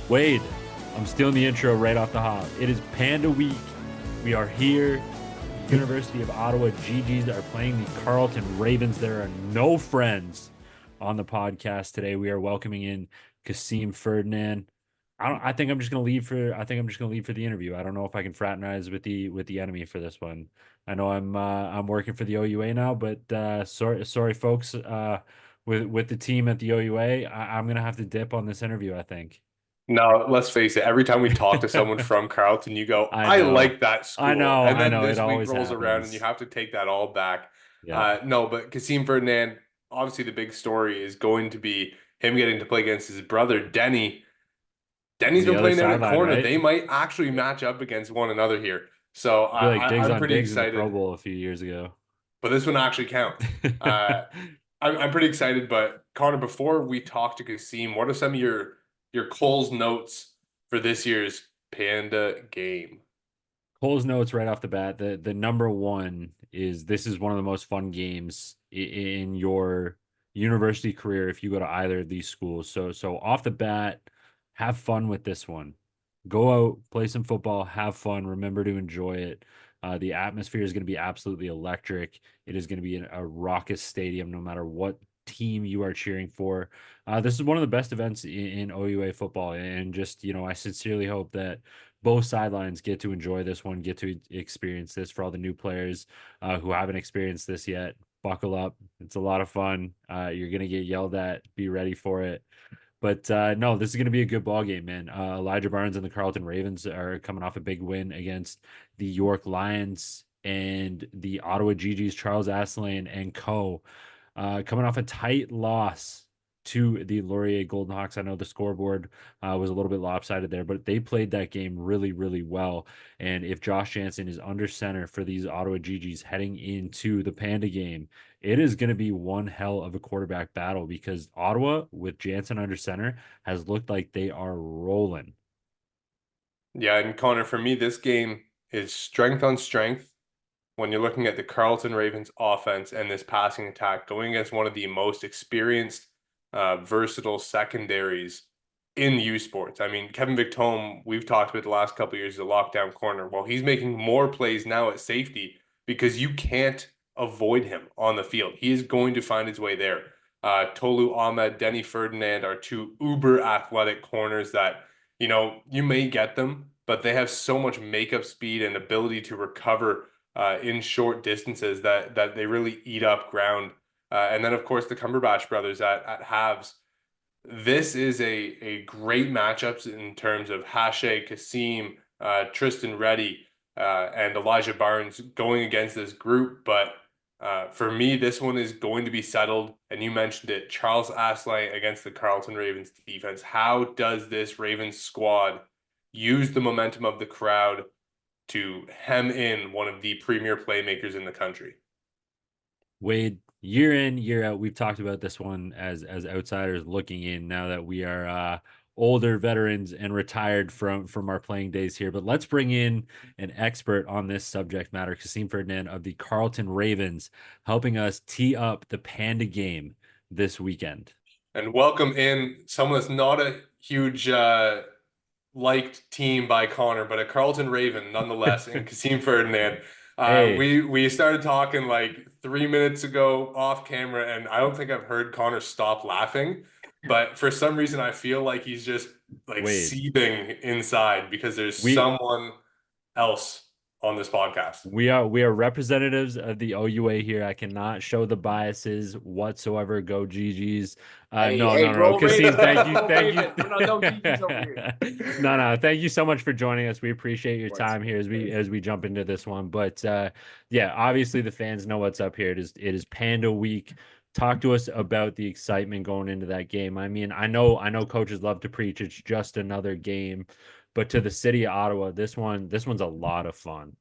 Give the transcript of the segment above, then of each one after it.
Wade, I'm stealing the intro right off the hop. It is Panda Week. We are here. University of Ottawa Gee-Gees are playing the Carleton Ravens. There are no friends on the podcast today. We are welcoming in Kaseem Ferdinand. I think I'm just gonna leave for the interview. I don't know if I can fraternize with the enemy for this one. I know I'm working for the OUA now, but sorry folks, with the team at the OUA, I'm gonna have to dip on this interview, I think. No, let's face it. Every time we talk to someone from Carleton, you go, I I know. like that I school. know. And I then know. It this week always rolls around and you happens. have to take that all back. Yeah. No, but Kaseem Ferdinand, obviously the big story is going to be him getting to play against his brother, Denny. On Denny's the been other playing down at sideline, corner. right? They might actually Yeah. match up against one another here. So I feel like Diggs I'm on pretty Diggs in the Pro excited, Bowl a few years ago. but this one actually counts. Uh, I'm pretty excited, but Connor, before we talk to Kaseem, what are some of your Cole's notes for this year's Panda game? Cole's notes right off the bat. The number one is this is one of the most fun games in your university career if you go to either of these schools. So off the bat, have fun with this one. Go out, play some football, have fun. Remember to enjoy it. The atmosphere is going to be absolutely electric. It is going to be a raucous stadium, no matter what team you are cheering for. This is one of the best events in OUA football, and just I sincerely hope that both sidelines get to enjoy this one, get to experience this. For all the new players who haven't experienced this yet, buckle up. It's a lot of fun. You're gonna get yelled at. Be ready for it. But no, this is going to be a good ball game, man. Elijah Barnes and the Carleton Ravens are coming off a big win against the York Lions and the Ottawa Gee-Gees, Charles Asselin and co. Coming off a tight loss to the Laurier Golden Hawks. I know the scoreboard was a little bit lopsided there, but they played that game really, really well. And if Josh Jansen is under center for these Ottawa Gee-Gees heading into the Panda game, it is going to be one hell of a quarterback battle because Ottawa, with Jansen under center, has looked like they are rolling. Yeah, and Connor, for me, this game is strength on strength when you're looking at the Carleton Ravens offense and this passing attack going against one of the most experienced, versatile secondaries in U Sports. I mean, Kevin Victome, we've talked about the last couple of years as a lockdown corner. Well, he's making more plays now at safety because you can't avoid him on the field. He is going to find his way there. Tolu Ahmed, Denny Ferdinand are two uber athletic corners that, you may get them, but they have so much makeup speed and ability to recover in short distances that they really eat up ground. And then, of course, the Cumberbatch brothers at halves. This is a great matchups in terms of Hashe, Kaseem, Tristan Reddy, and Elijah Barnes going against this group. But for me, this one is going to be settled. And you mentioned it, Charles Asselin against the Carleton Ravens defense. How does this Ravens squad use the momentum of the crowd to hem in one of the premier playmakers in the country? Wade, year in, year out, we've talked about this one as outsiders looking in now that we are older veterans and retired from our playing days here. But let's bring in an expert on this subject matter, Kaseem Ferdinand of the Carleton Ravens, helping us tee up the Panda game this weekend. And welcome in someone that's not a huge liked team by Connor, but a Carleton Raven nonetheless, and Kaseem Ferdinand. Hey, We started talking like 3 minutes ago off camera, and I don't think I've heard Connor stop laughing. But for some reason, I feel like he's just like Wade, seething inside because there's we someone else on this podcast. we are representatives of the OUA here. I cannot show the biases whatsoever. Go Gee-Gees. Hey, No, hey, no, no. roll Kaseem, Ravens, thank man, you, roll thank you. Ravens. No Gee-Gees over here. No, thank you so much for joining us. We appreciate your Of course, time here as of course. we jump into this one. But yeah, obviously the fans know what's up here. It is Panda Week. Talk to us about the excitement going into that game. I mean, I know coaches love to preach it's just another game, but to the city of Ottawa, this one's a lot of fun.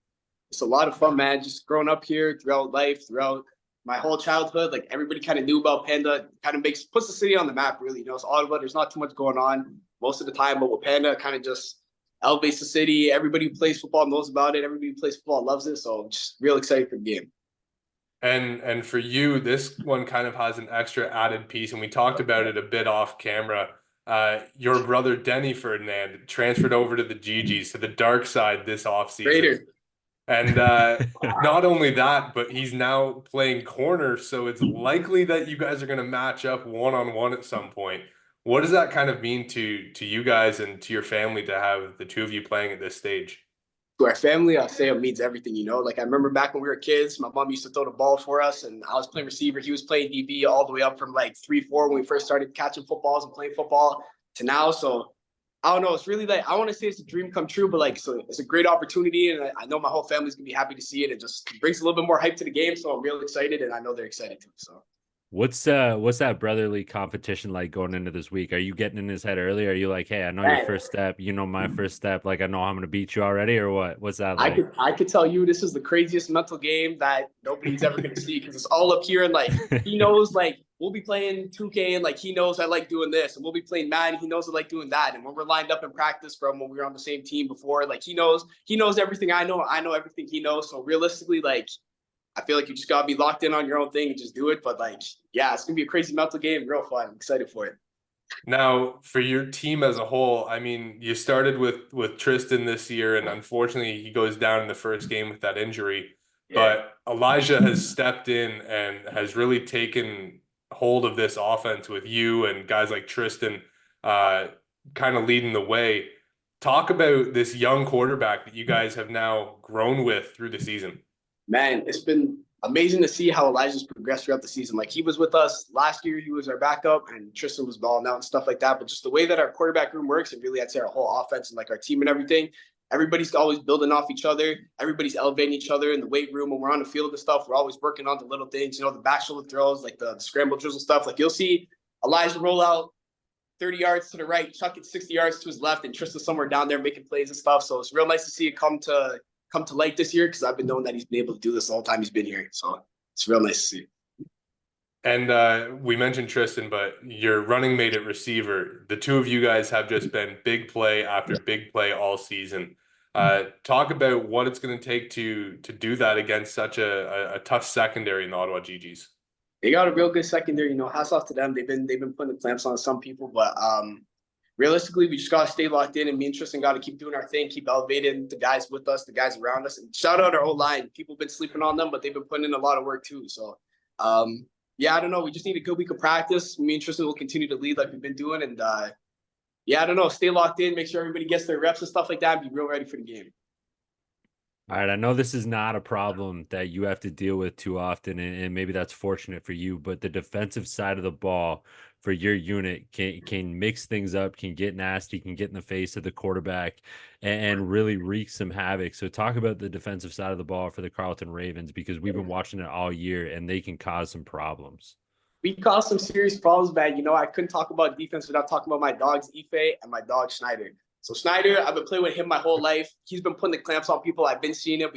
It's a lot of fun, man. Just growing up here throughout life, throughout my whole childhood, like everybody kind of knew about Panda. Kind of puts the city on the map, really. It's Ottawa. There's not too much going on most of the time, but with Panda, kind of just elevates the city. Everybody who plays football knows about it. Everybody who plays football loves it. So I'm just real excited for the game. And for you, this one kind of has an extra added piece, and we talked about it a bit off camera. your brother Denny Ferdinand transferred over to the Gee-Gees, to the dark side this offseason. Raider. And not only that, but he's now playing corner, so it's likely that you guys are going to match up one-on-one at some point. What does that kind of mean to you guys and to your family to have the two of you playing at this stage? To our family, I'll say it means everything, you know. Like I remember back when we were kids, my mom used to throw the ball for us, and I was playing receiver. He was playing DB all the way up from like 3, 4 when we first started catching footballs and playing football to now. So I don't know. It's really like I want to say it's a dream come true, but like so it's a great opportunity, and I know my whole family's gonna be happy to see it. It just brings a little bit more hype to the game, so I'm real excited, and I know they're excited too. So. What's that brotherly competition like going into this week? Are you getting in his head early? Are you like, hey, I know your first step, you know my first step, like I know I'm gonna beat you already, or what? What's that like? I could tell you this is the craziest mental game that nobody's ever gonna see because it's all up here and like he knows like we'll be playing 2K and like he knows I like doing this and we'll be playing Madden, he knows I like doing that. And when we're lined up in practice from when we were on the same team before, like he knows everything I know everything he knows. So realistically, like I feel like you just gotta be locked in on your own thing and just do it. But like, yeah, it's gonna be a crazy mental game, real fun. I'm excited for it. Now, for your team as a whole, I mean, you started with Tristan this year, and unfortunately, he goes down in the first game with that injury. Yeah. But Elijah has stepped in and has really taken hold of this offense with you and guys like Tristan, kind of leading the way. Talk about this young quarterback that you guys have now grown with through the season. Man, it's been amazing to see how Elijah's progressed throughout the season. Like he was with us last year, he was our backup, and Tristan was balling out and stuff like that. But just the way that our quarterback room works, and really, I'd say our whole offense and like our team and everything, everybody's always building off each other. Everybody's elevating each other in the weight room when we're on the field and stuff. We're always working on the little things, you know, the back shoulder throws, like the scramble drills and stuff. Like you'll see Elijah roll out 30 yards to the right, chuck it 60 yards to his left, and Tristan somewhere down there making plays and stuff. So it's real nice to see it come to light this year because I've been knowing that he's been able to do this the whole time he's been here. So it's real nice to see. And we mentioned Tristan, but your running mate at receiver, the two of you guys have just been big play after big play all season. Talk about what it's going to take to do that against such a tough secondary in the Ottawa Gee-Gees. They got a real good secondary. You know, hats off to them. They've been putting the clamps on some people, but realistically, we just got to stay locked in, and me and Tristan got to keep doing our thing, keep elevating the guys with us, the guys around us, and shout out our O-line. People have been sleeping on them, but they've been putting in a lot of work too. So, yeah, I don't know. We just need a good week of practice. Me and Tristan will continue to lead like we've been doing, and yeah, I don't know. Stay locked in, make sure everybody gets their reps and stuff like that, and be real ready for the game. All right, I know this is not a problem that you have to deal with too often, and maybe that's fortunate for you, but the defensive side of the ball for your unit can mix things up, can get nasty, can get in the face of the quarterback, and really wreak some havoc. So talk about the defensive side of the ball for the Carleton Ravens, because we've been watching it all year, and they can cause some problems. We caused some serious problems, man. You know, I couldn't talk about defense without talking about my dogs, Ife and my dog, Schneider. So Schneider, I've been playing with him my whole life. He's been putting the clamps on people. I've been seeing it.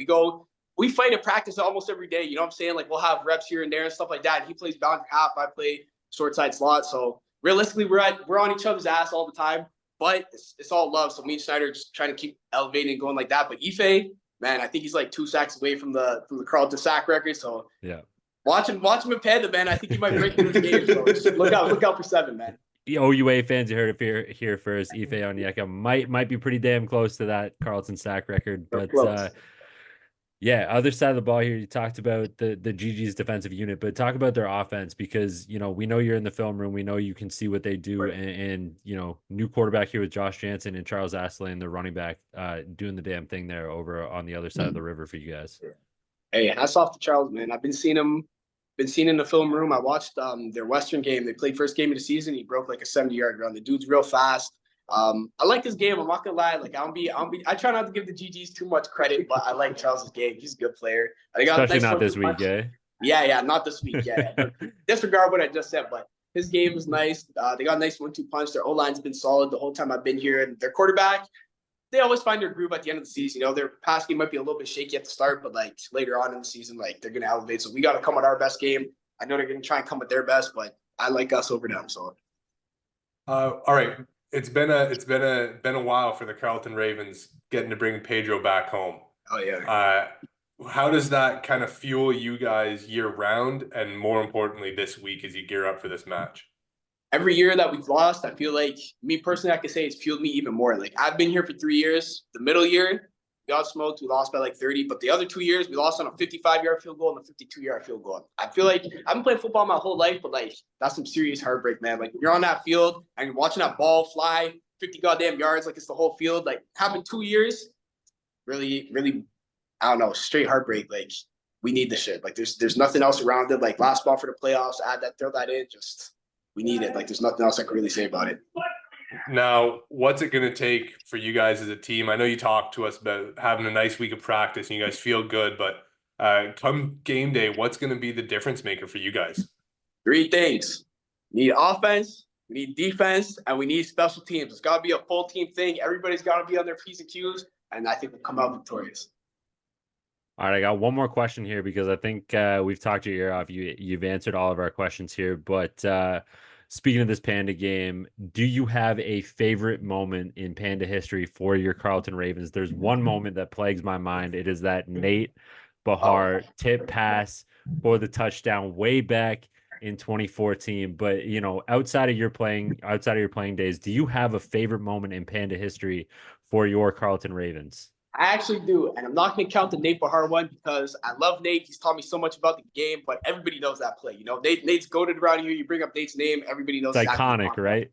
We fight at practice almost every day. You know what I'm saying? Like we'll have reps here and there and stuff like that. He plays boundary half. I play short side slot. So realistically, we're on each other's ass all the time. But it's all love. So me and Schneider are just trying to keep elevating and going like that. But Ife, man, I think he's like 2 sacks away from the Carleton sack record. So yeah, watch him in Panda, man. I think he might break through this game. So just look out for 7, man. The OUA fans, you heard it here first. Ife Onyeka might be pretty damn close to that Carleton sack record, but yeah, other side of the ball here. You talked about the Gee-Gees defensive unit, but talk about their offense, because you know we know you're in the film room. We know you can see what they do, right. And you know, new quarterback here with Josh Jansen and Charles Astley, the running back, doing the damn thing there over on the other side of the river for you guys. Hey, hats off to Charles, man. I've been seeing him. Been seen in the film room. I watched their Western game. They played first game of the season. He broke like a 70-yard run. The dude's real fast. I like his game. I'm not gonna lie. Like I try not to give the Gee-Gees too much credit, but I like Charles's game. He's a good player. Especially not this week, eh? Yeah, not this week. Yeah. Disregard what I just said, but his game is nice. They got a nice 1-2 punch. Their O-line's been solid the whole time I've been here, and their quarterback, they always find their groove at the end of the season. You know, their pass game might be a little bit shaky at the start, but like later on in the season, like they're gonna elevate. So we got to come with our best game. I know they're going to try and come with their best, but I like us over them. So, all right, it's been a while for the Carleton Ravens getting to bring Pedro back home. Oh yeah. How does that kind of fuel you guys year round, and more importantly, this week as you gear up for this match? every year that we've lost, I feel like me personally, I could say it's fueled me even more. Like I've been here for 3 years. The middle year, we got smoked. We lost by like 30. But the other 2 years, we lost on a 55-yard field goal and a 52-yard field goal. I feel like I've been playing football my whole life, but like that's some serious heartbreak, man. Like when you're on that field and you're watching that ball fly 50 goddamn yards, like it's the whole field. Like having 2 years, really, really, I don't know, straight heartbreak. Like we need this shit. Like there's nothing else around it. Like last ball for the playoffs, add that, throw that in. Just we need it. Like there's nothing else I can really say about it. Now, what's it going to take for you guys as a team? I know you talked to us about having a nice week of practice and you guys feel good, but come game day, what's going to be the difference maker for you guys? 3 things. We need offense, we need defense, and we need special teams. It's got to be a full team thing. Everybody's got to be on their P's and Q's, and I think we'll come out victorious. All right, I got one more question here because I think we've talked your ear off. You've answered all of our questions here, but speaking of this Panda game, do you have a favorite moment in Panda history for your Carleton Ravens? There's one moment that plagues my mind. It is that Nate Bahar tip pass for the touchdown way back in 2014. But you know, outside of your playing days, do you have a favorite moment in Panda history for your Carleton Ravens? I actually do, and I'm not going to count the Nate Bahar one because I love Nate. He's taught me so much about the game, but everybody knows that play. You know, Nate's goated around here. You bring up Nate's name, everybody knows. It's iconic, right?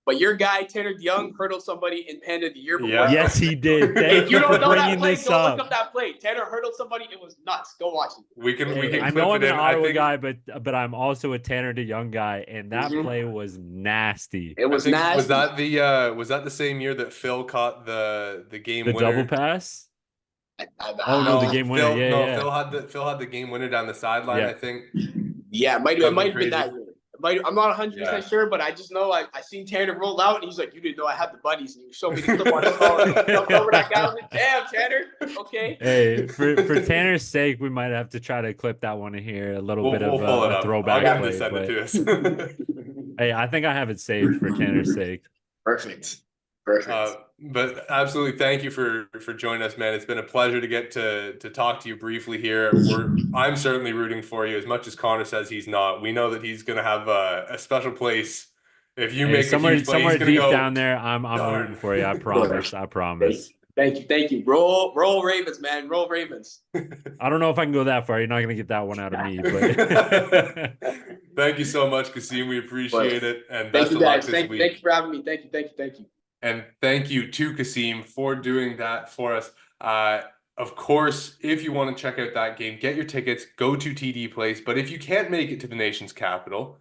But your guy, Tanner DeYoung, hurdled somebody in Panda the year before. Yeah. Yes, he did. If you don't know that play, this go up. look up that play. Tanner hurdled somebody. It was nuts. Go watch it. We can I clip know it I'm an in. Ottawa guy, but I'm also a Tanner DeYoung guy, and that play was nasty. It was nasty. Was that the same year that Phil caught the game winner? Double pass? Oh no, the game winner. Yeah. Phil had the game winner down the sideline, Yeah. I think. Yeah, it might have been that year. I'm not 100% sure, but I just know I seen Tanner roll out, and he's like, "You didn't know I had the buddies," and you showed me the clip on his phone. Jumped over that guy. I was like, "Damn, Tanner, okay." Hey, for Tanner's sake, we might have to try to clip that one in here. A little bit We'll of pull it a up. throwback I'll get him play. to send But, it to us. hey, I think I have it saved for Tanner's sake. Perfect. But absolutely, thank you for joining us, man. It's been a pleasure to get to talk to you briefly here. I'm certainly rooting for you as much as Connor says he's not. We know that he's going to have a special place. If you make a huge play, somewhere he's deep go, down there, I'm rooting for you. I promise. I promise. Thank you. Roll Ravens, man. Roll Ravens. I don't know if I can go that far. You're not going to get that one out of me, but thank you so much, Kaseem. We appreciate it, and thank best you of luck guys. this week. Thank you for having me. Thank you. And thank you to Kaseem for doing that for us. Of course, if you want to check out that game, get your tickets, go to TD Place. But if you can't make it to the nation's capital,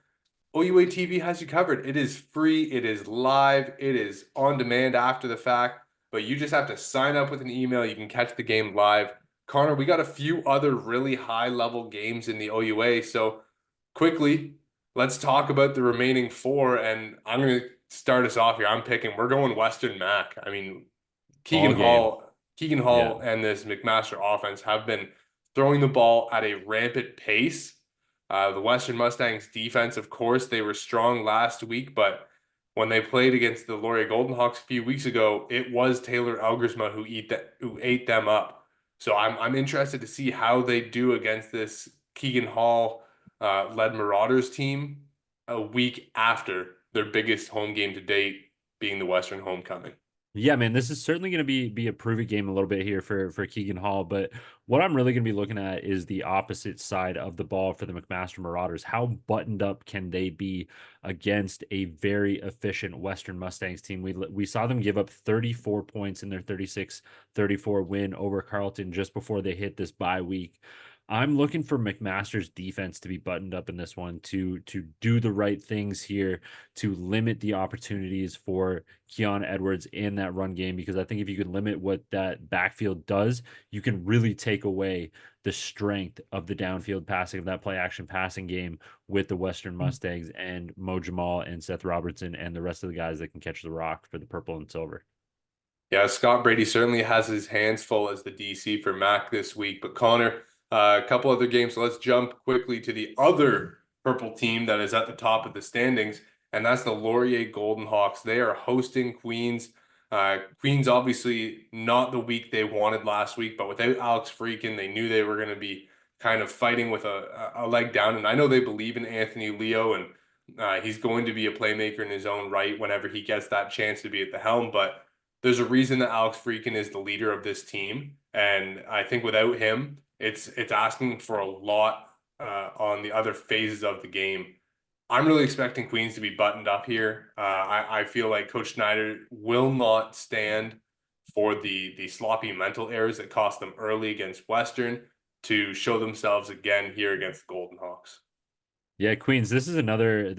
OUA TV has you covered. It is free, it is live, it is on demand after the fact, but you just have to sign up with an email. You can catch the game live. Connor, we got a few other really high-level games in the OUA. So quickly, let's talk about the remaining 4. And I'm going to start us off here. We're going Western Mac. I mean, Keegan Hall and this McMaster offense have been throwing the ball at a rampant pace. The Western Mustangs defense, of course, they were strong last week, but when they played against the Laurier Golden Hawks a few weeks ago, it was Taylor Elgersma who ate them up. So I'm interested to see how they do against this Keegan Hall led Marauders team a week after their biggest home game to date being the Western Homecoming. Yeah, man, this is certainly going to be a prove-it game a little bit here for Keegan Hall. But what I'm really going to be looking at is the opposite side of the ball for the McMaster Marauders. How buttoned up can they be against a very efficient Western Mustangs team? We saw them give up 34 points in their 36-34 win over Carleton just before they hit this bye week. I'm looking for McMaster's defense to be buttoned up in this one, to do the right things here, to limit the opportunities for Keon Edwards in that run game, because I think if you can limit what that backfield does, you can really take away the strength of the downfield passing, of that play action passing game with the Western Mustangs and Mo Jamal and Seth Robertson and the rest of the guys that can catch the rock for the purple and silver. Yeah, Scott Brady certainly has his hands full as the DC for Mac this week, but Connor, a couple other games. So let's jump quickly to the other purple team that is at the top of the standings, and that's the Laurier Golden Hawks. They are hosting Queens. Queens obviously not the week they wanted last week, but without Alex Freakin, they knew they were going to be kind of fighting with a leg down. And I know they believe in Anthony Leo, and He's going to be a playmaker in his own right whenever he gets that chance to be at the helm. But there's a reason that Alex Freakin is the leader of this team, and I think without him, it's asking for a lot on the other phases of the game. I'm really expecting Queens to be buttoned up here. I feel like Coach Schneider will not stand for the sloppy mental errors that cost them early against Western to show themselves again here against the Golden Hawks. Yeah, Queens, this is another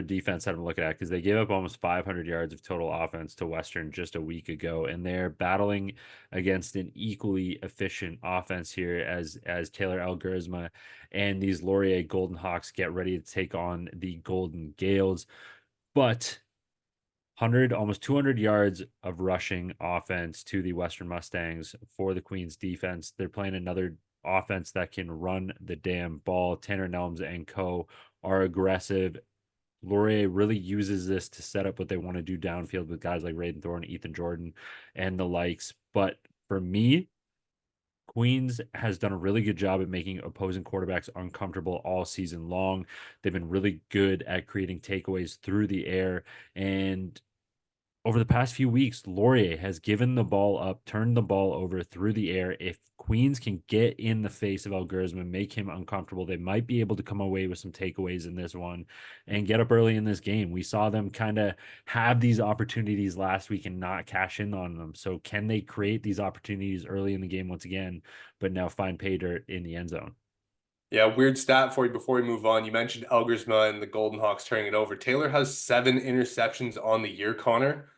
defense that I'm looking at because they gave up almost 500 yards of total offense to Western just a week ago, and they're battling against an equally efficient offense here as Taylor Algorithm and these Laurier Golden Hawks get ready to take on the Golden Gales. But 100, almost 200 yards of rushing offense to the Western Mustangs for the Queens defense. They're playing another offense that can run the damn ball. Tanner Nelms and co are aggressive. Laurier really uses this to set up what they want to do downfield with guys like Raiden Thorne, Ethan Jordan, and the likes. But for me, Queens has done a really good job at making opposing quarterbacks uncomfortable all season long. They've been really good at creating takeaways through the air. And over the past few weeks, Laurier has given the ball up, turned the ball over through the air. If Queens can get in the face of Algorithm and make him uncomfortable, they might be able to come away with some takeaways in this one and get up early in this game. We saw them kind of have these opportunities last week and not cash in on them. So can they create these opportunities early in the game once again, but now find pay dirt in the end zone? Yeah, weird stat for you before we move on. You mentioned Elgersma and the Golden Hawks turning it over. Taylor has 7 interceptions on the year, Connor,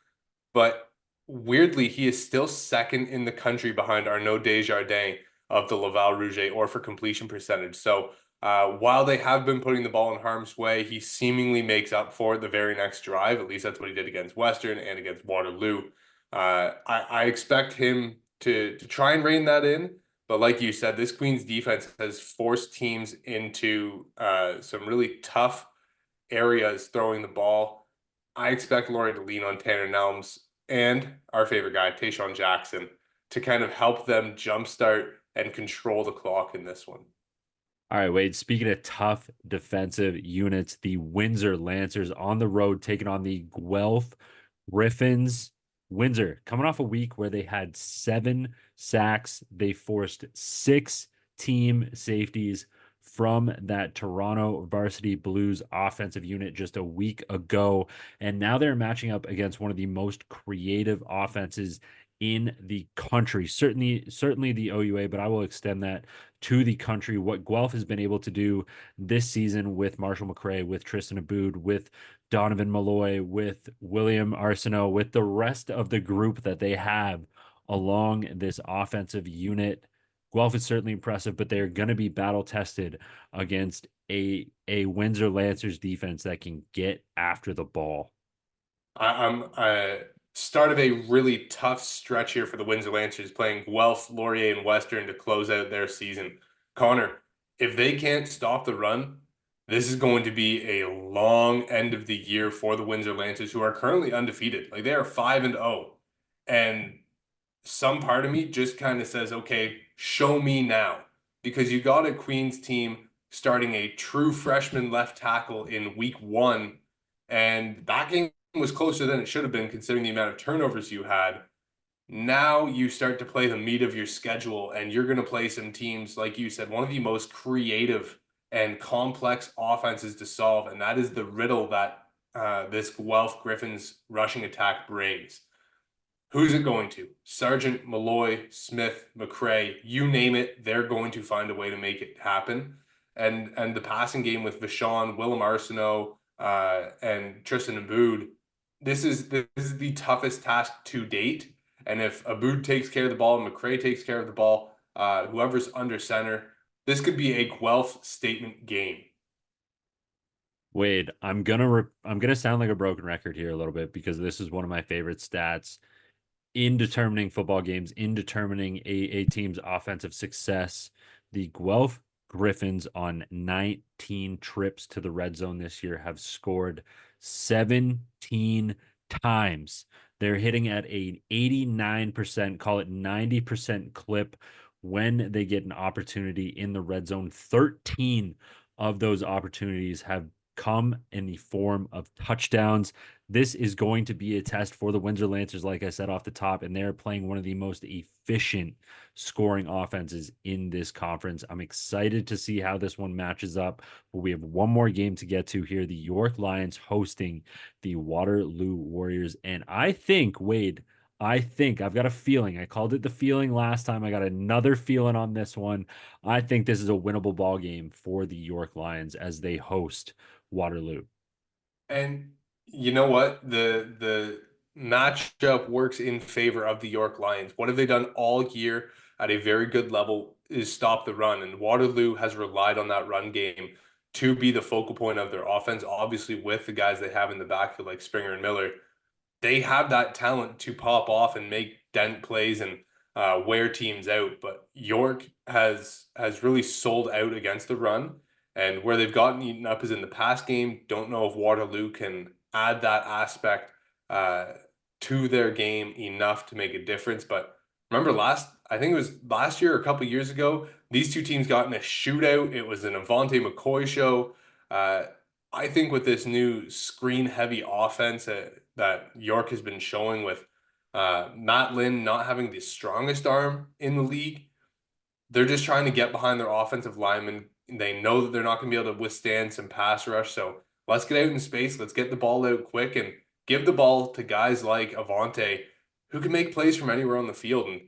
but weirdly, he is still second in the country behind Arnaud Desjardins of the Laval Rouge or for completion percentage. So while they have been putting the ball in harm's way, he seemingly makes up for it the very next drive. At least that's what he did against Western and against Waterloo. I expect him to try and rein that in. But like you said, this Queens defense has forced teams into some really tough areas throwing the ball. I expect Laurier to lean on Tanner Nelms and our favorite guy, Tayshaun Jackson, to kind of help them jumpstart and control the clock in this one. All right, Wade, speaking of tough defensive units, the Windsor Lancers on the road taking on the Guelph Griffins. Windsor coming off a week where they had 7 sacks. They forced 6 team safeties from that Toronto Varsity Blues offensive unit just a week ago. And now they're matching up against one of the most creative offenses in the country. Certainly the OUA, but I will extend that to the country. What Guelph has been able to do this season with Marshall McRae, with Tristan Aboud, with Donovan Malloy, with William Arsenault, with the rest of the group that they have along this offensive unit. Guelph is certainly impressive, but they're going to be battle tested against a Windsor Lancers defense that can get after the ball. I'm start of a really tough stretch here for the Windsor Lancers, playing Guelph, Laurier, and Western to close out their season. Connor, if they can't stop the run, this is going to be a long end of the year for the Windsor Lancers, who are currently undefeated. Like, they are 5-0, and some part of me just kind of says, okay, show me now, because you got a Queens team starting a true freshman left tackle in week 1, and that game was closer than it should have been considering the amount of turnovers you had. Now you start to play the meat of your schedule, and you're going to play some teams, like you said, one of the most creative and complex offenses to solve, and that is the riddle that this Guelph Griffins rushing attack brings. Who's it going to? Sargent, Malloy, Smith, McRae, you name it, they're going to find a way to make it happen. And the passing game with Vachon, Willem Arsenault, and Tristan Aboud, this is the toughest task to date. And if Aboud takes care of the ball, McRae takes care of the ball, whoever's under center, this could be a Guelph statement game. Wade, I'm gonna sound like a broken record here a little bit because this is one of my favorite stats in determining football games, in determining a team's offensive success. The Guelph Griffins on 19 trips to the red zone this year have scored 17 times. They're hitting at an 89%, call it 90% clip when they get an opportunity in the red zone. 13 of those opportunities have come in the form of touchdowns. This is going to be a test for the Windsor Lancers, like I said off the top, and they're playing one of the most efficient scoring offenses in this conference. I'm excited to see how this one matches up, but we have one more game to get to here. The York Lions hosting the Waterloo Warriors, and I think, Wade, I've got a feeling. I called it the feeling last time. I got another feeling on this one. I think this is a winnable ball game for the York Lions as they host Waterloo. And you know what? The matchup works in favor of the York Lions. What have they done all year at a very good level is stop the run. And Waterloo has relied on that run game to be the focal point of their offense. Obviously, with the guys they have in the backfield like Springer and Miller, they have that talent to pop off and make dent plays and wear teams out. But York has really sold out against the run, and where they've gotten eaten up is in the pass game. Don't know if Waterloo can add that aspect to their game enough to make a difference. But remember I think it was last year or a couple years ago, these two teams got in a shootout. It was an Avante McCoy show. I think with this new screen-heavy offense that York has been showing with Matt Lynn not having the strongest arm in the league, they're just trying to get behind their offensive linemen. They know that they're not going to be able to withstand some pass rush. So let's get out in space. Let's get the ball out quick and give the ball to guys like Avante who can make plays from anywhere on the field. And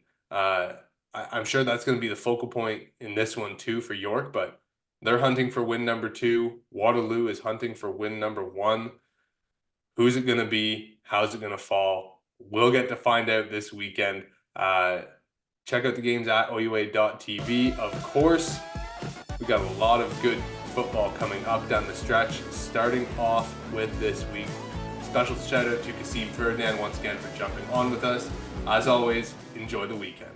I'm sure that's going to be the focal point in this one too for York, but they're hunting for win number 2. Waterloo is hunting for win number 1. Who's it going to be? How's it going to fall? We'll get to find out this weekend. Check out the games at OUA.tv. Of course, we got a lot of good football coming up down the stretch, starting off with this week. Special shout out to Kaseem Ferdinand once again for jumping on with us. As always, enjoy the weekend.